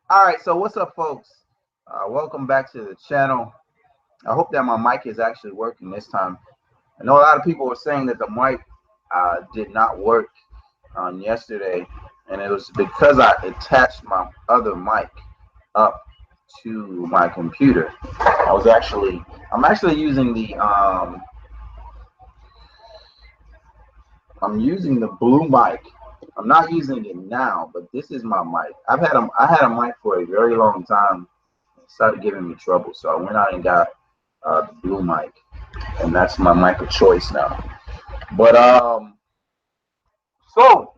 All right, so what's up, folks? Welcome back to the channel. I hope that my mic is actually working this time. I know a lot of people were saying that the mic did not work on yesterday, and it was because I attached my other mic up to my computer. I'm actually using I'm using the blue mic. I'm not using it now, but this is my mic. I had a mic for a very long time. It started giving me trouble, so I went out and got the blue mic, and that's my mic of choice now. But so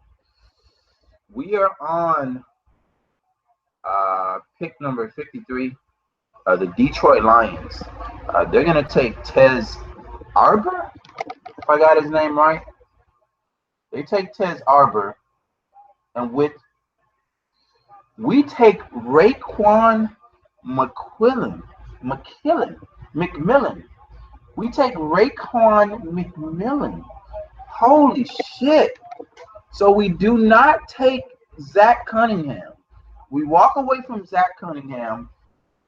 we are on pick number 53. The Detroit Lions. They're gonna take Tez Arbor, if I got his name right. They take Tez Arbor, and we take Raekwon McMillan. We take Raekwon McMillan. Holy shit! So we do not take Zach Cunningham. We walk away from Zach Cunningham.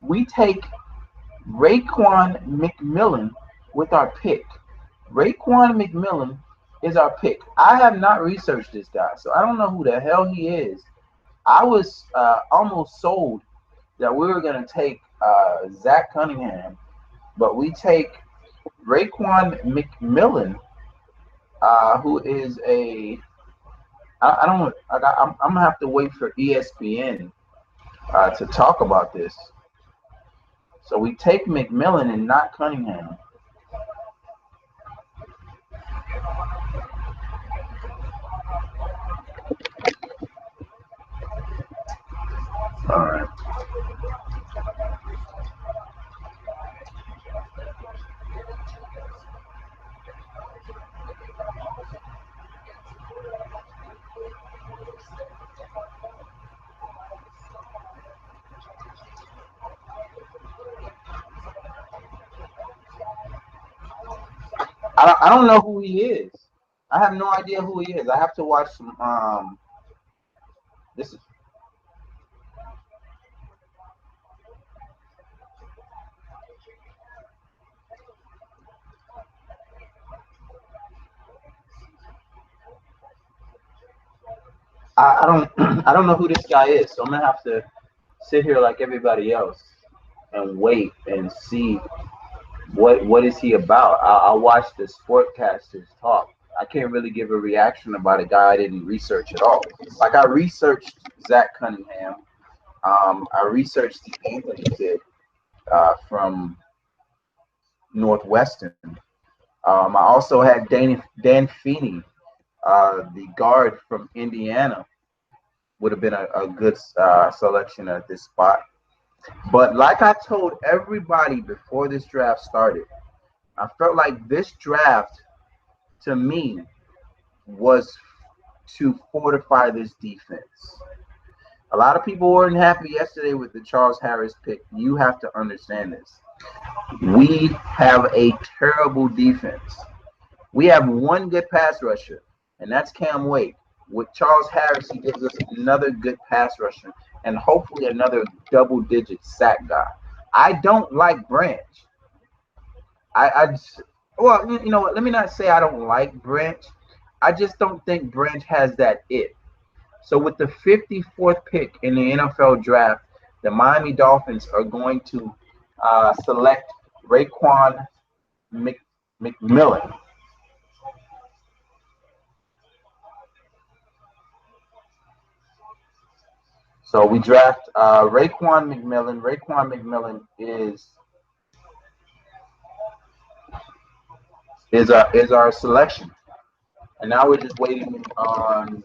We take Raekwon McMillan with our pick. Raekwon McMillan is our pick. I have not researched this guy, so I don't know who the hell he is. I was almost sold that we were going to take Zach Cunningham, but we take Raekwon McMillan, who is a I don't I'm gonna have to wait for ESPN to talk about this. So we take McMillan and not Cunningham. All right. I don't know who he is. I have no idea who he is. I have to watch some. This is. I don't. I don't know who this guy is. So I'm gonna have to sit here like everybody else and wait and see what is he about. I'll watch the sportcasters talk. I can't really give a reaction about a guy I didn't research at all. Like I researched Zach Cunningham. I researched the Anthony kid from Northwestern. I also had Dan Feeney, the guard from Indiana, would have been a good selection at this spot. But like I told everybody before this draft started, I felt like this draft to me was to fortify this defense. A lot of people weren't happy yesterday with the Charles Harris pick. You have to understand this. We have a terrible defense. We have one good pass rusher, and that's Cam Wake. With Charles Harris, he gives us another good pass rusher and hopefully another double-digit sack guy. I don't like Branch. I well, you know what? Let me not say I don't like Branch. I just don't think Branch has that it. So with the 54th pick in the NFL draft, the Miami Dolphins are going to select Raekwon McMillan. So we draft Raekwon McMillan. Raekwon McMillan is our selection, and now we're just waiting on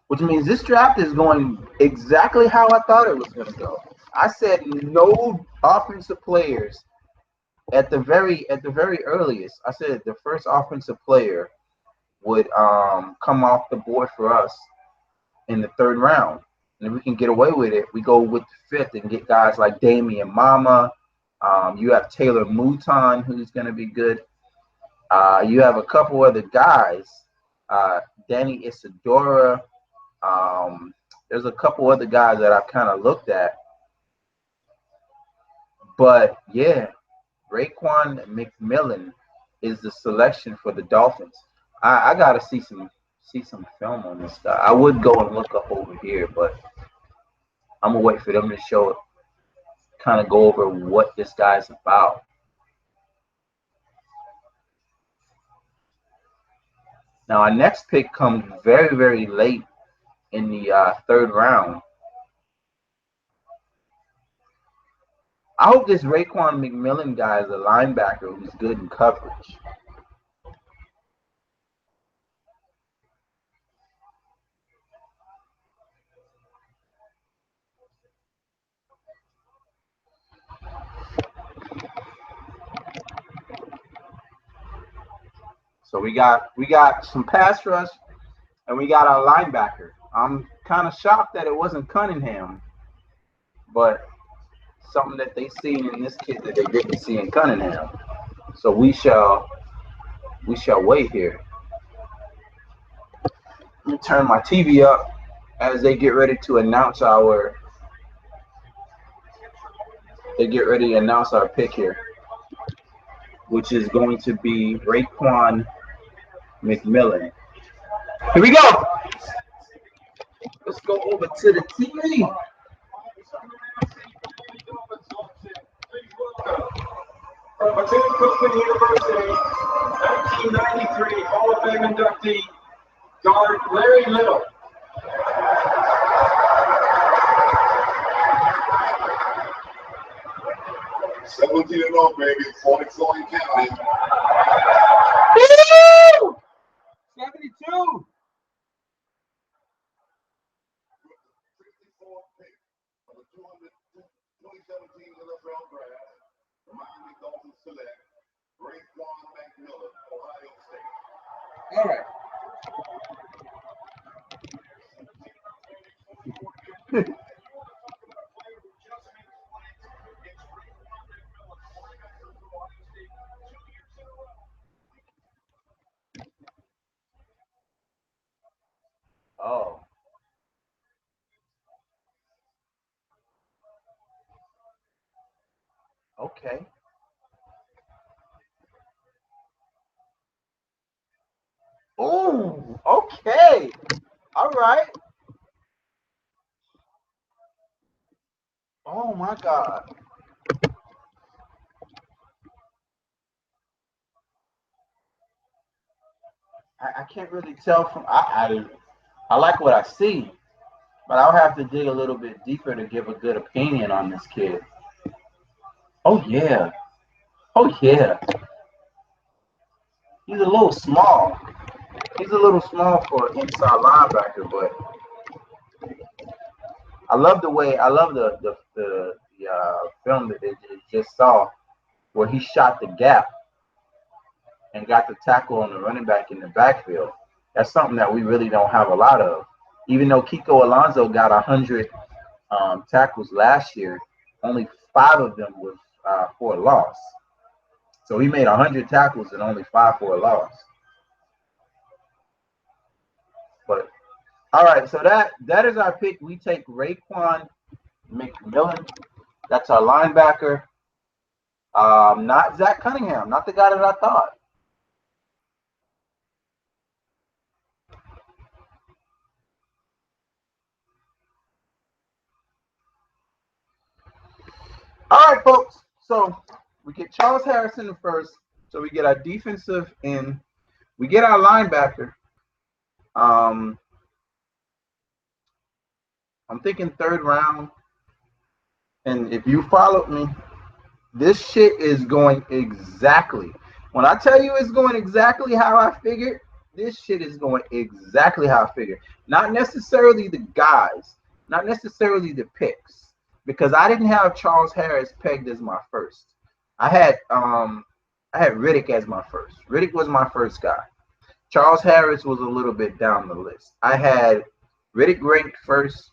which means this draft is going exactly how I thought it was going to go. I said no offensive players at the very earliest. I said the first offensive player would come off the board for us in the third round. And if we can get away with it, we go with the fifth and get guys like Damian Mama. You have Taylor Mouton, who's going to be good. You have a couple other guys, Danny Isidora. There's a couple other guys that I've kind of looked at, but yeah, Raekwon McMillan is the selection for the Dolphins. I gotta see some film on this guy. I would go and look up over here, but I'm gonna wait for them to show it, kind of go over what this guy's about. Now our next pick comes very, very late in the third round. I hope this Raekwon McMillan guy is a linebacker who's good in coverage. So we got some pass rush, and we got our linebacker. I'm kind of shocked that it wasn't Cunningham, but something that they seen in this kid that they didn't see in Cunningham. So we shall wait here. Let me turn my TV up as they get ready to announce our pick here, which is going to be Raekwon McMillan. Here we go. Let's go over to the TV. From Cookman University, 1993 Hall of Fame inductee, guard Larry Little. $17 and up, baby. 44 and counting. Woo! 72. 64th pick of the 2017 NFL Draft, the Miami Dolphins Select, raekwon McMillan, Ohio State. All right. Oh. Okay. Oh, okay. All right. Oh my God. I can't really tell from I like what I see, but I'll have to dig a little bit deeper to give a good opinion on this kid. Oh yeah. Oh yeah. He's a little small. He's a little small for an inside linebacker, but I love the film that they just saw where he shot the gap and got the tackle on the running back in the backfield. That's something that we really don't have a lot of. Even though Kiko Alonso got 100 tackles last year, only 5 of them were for a loss. So he made 100 tackles and only 5 for a loss. But all right, so that is our pick. We take Raekwon McMillan. That's our linebacker. Not Zach Cunningham, not the guy that I thought. All right, folks. So we get Charles Harrison the first. So we get our defensive end. We get our linebacker. I'm thinking third round. And if you followed me, this shit is going exactly. When I tell you it's going exactly how I figured, this shit is going exactly how I figured. Not necessarily the guys, not necessarily the picks, because I didn't have Charles Harris pegged as my first. I had Riddick as my first. Riddick was my first guy. Charles Harris was a little bit down the list. I had Riddick ranked first.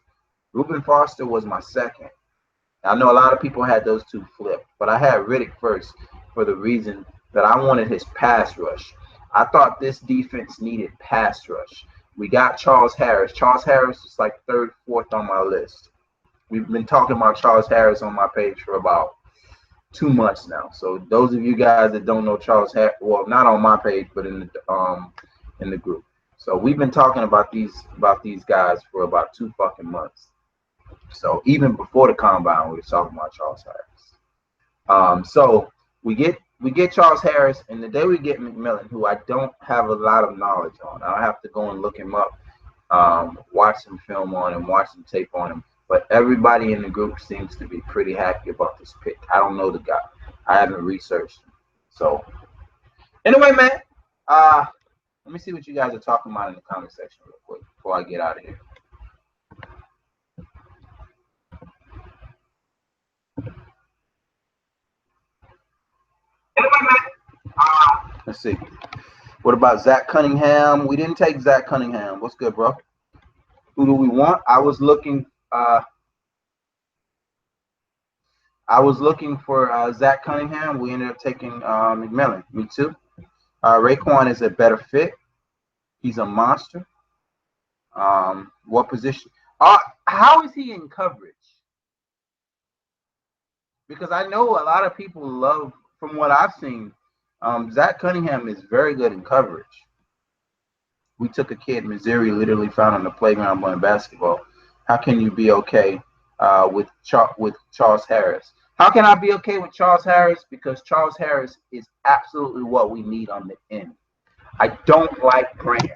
Reuben Foster was my second. I know a lot of people had those two flipped, but I had Riddick first for the reason that I wanted his pass rush. I thought this defense needed pass rush. We got Charles Harris. Charles Harris is like third, fourth on my list. We've been talking about Charles Harris on my page for about 2 months now. So those of you guys that don't know Charles Harris, well, not on my page, but in the group. So we've been talking about these guys for about 2 fucking months. So even before the combine, we were talking about Charles Harris. So we get Charles Harris, and the day we get McMillan, who I don't have a lot of knowledge on. I'll have to go and look him up, watch some film on him, watch some tape on him. But everybody in the group seems to be pretty happy about this pick. I don't know the guy. I haven't researched him. So anyway, man, let me see what you guys are talking about in the comment section real quick before I get out of here. Anyway, man, let's see. What about Zach Cunningham? We didn't take Zach Cunningham. What's good, bro? Who do we want? I was looking for Zach Cunningham. We ended up taking McMillan. Me too. Raekwon is a better fit. He's a monster. What position? How is he in coverage? Because I know a lot of people love, from what I've seen, Zach Cunningham is very good in coverage. We took a kid, Missouri, literally found on the playground playing basketball. How can you be okay with Charles Harris? How can I be okay with Charles Harris? Because Charles Harris is absolutely what we need on the end. I don't like Branch.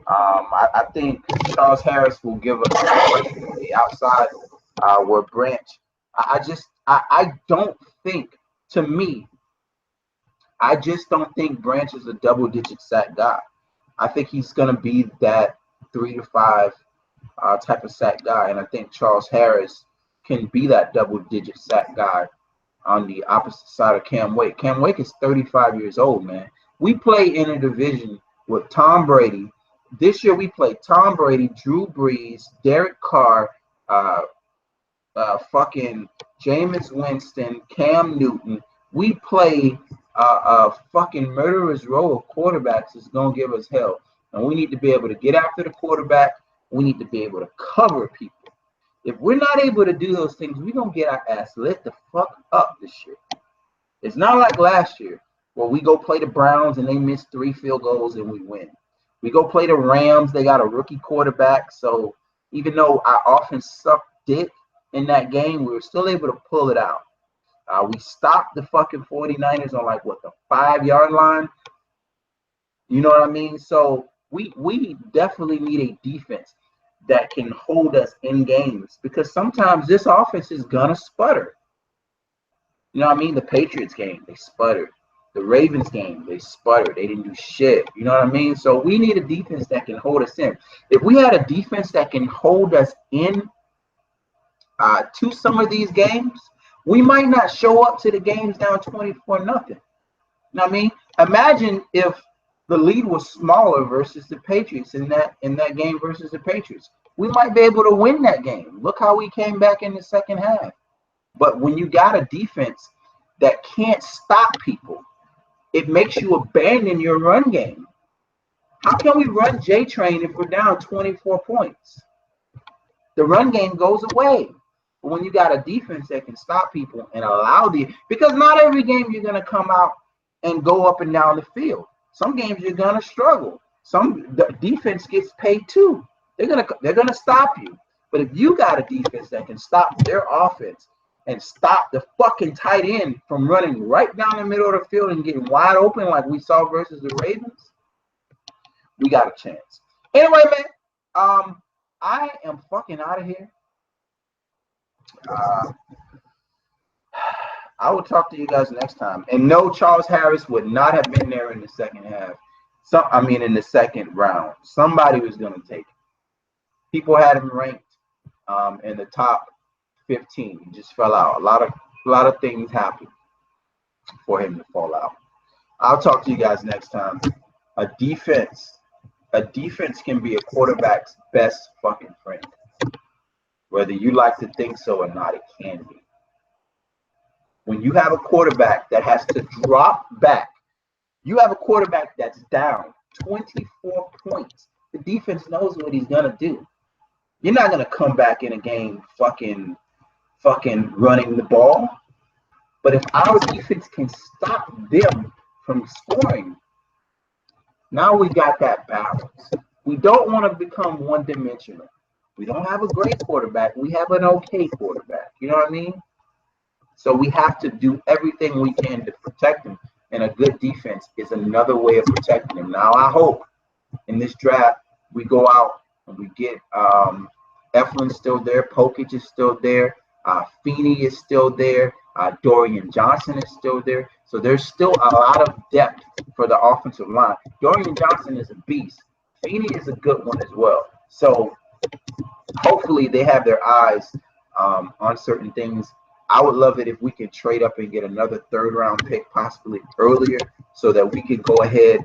I think Charles Harris will give us on the outside where Branch. I don't think, to me, I just don't think Branch is a double-digit sack guy. I think he's going to be that 3 to 5 type of sack guy, and I think Charles Harris can be that double-digit sack guy on the opposite side of Cam Wake. Cam Wake is 35 years old, man. We play in a division with Tom Brady. This year we played Tom Brady, Drew Brees, Derek Carr, fucking Jameis Winston, Cam Newton. We play a fucking murderer's row of quarterbacks is going to give us hell. And we need to be able to get after the quarterback. We need to be able to cover people. If we're not able to do those things, we're going to get our ass lit the fuck up this year. It's not like last year where we go play the Browns and they miss 3 field goals and we win. We go play the Rams. They got a rookie quarterback. So even though our offense sucked dick in that game, we were still able to pull it out. We stopped the fucking 49ers on like, what, the 5-yard line? You know what I mean? So we definitely need a defense that can hold us in games, because sometimes this offense is going to sputter. You know what I mean? The Patriots game, they sputtered. The Ravens game, they sputtered. They didn't do shit. You know what I mean? So we need a defense that can hold us in. If we had a defense that can hold us in to some of these games, we might not show up to the games down 24-0. You know what I mean? Imagine if the lead was smaller versus the Patriots in that game versus the Patriots. We might be able to win that game. Look how we came back in the second half. But when you got a defense that can't stop people, it makes you abandon your run game. How can we run J-Train if we're down 24 points? The run game goes away. But when you got a defense that can stop people and allow because not every game you're going to come out and go up and down the field. Some games you're going to struggle. The defense gets paid too. They're gonna stop you. But if you got a defense that can stop their offense and stop the fucking tight end from running right down the middle of the field and getting wide open like we saw versus the Ravens, we got a chance. Anyway, man, I am fucking out of here. I will talk to you guys next time. And no, Charles Harris would not have been there in the second half. In the second round. Somebody was going to take it. People had him ranked in the top 15. He just fell out. A lot of things happened for him to fall out. I'll talk to you guys next time. A defense can be a quarterback's best fucking friend. Whether you like to think so or not, it can be. When you have a quarterback that has to drop back, you have a quarterback that's down 24 points. the defense knows what he's gonna do. You're not gonna come back in a game fucking running the ball. But if our defense can stop them from scoring, now we got that balance. We don't want to become one-dimensional. We don't have a great quarterback. We have an okay quarterback. You know what I mean? So we have to do everything we can to protect him. And a good defense is another way of protecting him. Now, I hope in this draft we go out and we get Eflin's still there, Pokich is still there, Feeney is still there, Dorian Johnson is still there. So there's still a lot of depth for the offensive line. Dorian Johnson is a beast. Feeney is a good one as well. So hopefully they have their eyes on certain things. I would love it if we could trade up and get another third-round pick, possibly earlier, so that we could go ahead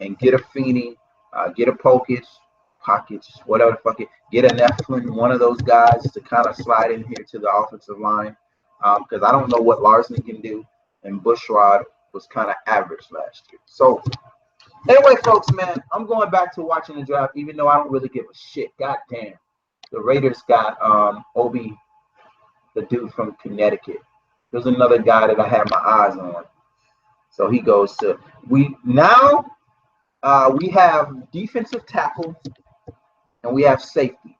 and get a Feeney, get a Pokich, whatever the fuck it, get a Eflin, one of those guys to kind of slide in here to the offensive line, because I don't know what Larson can do, and Bushrod was kind of average last year. So anyway, folks, man, I'm going back to watching the draft, even though I don't really give a shit. God damn. The Raiders got Obi, the dude from Connecticut. There's another guy that I have my eyes on. So he goes to we have defensive tackle and we have safety.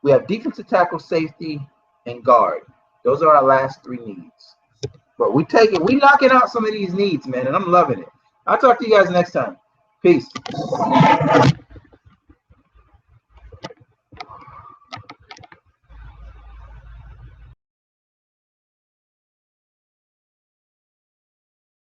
We have defensive tackle, safety, and guard. Those are our last three needs. But we knocking out some of these needs, man, and I'm loving it. I'll talk to you guys next time. Peace.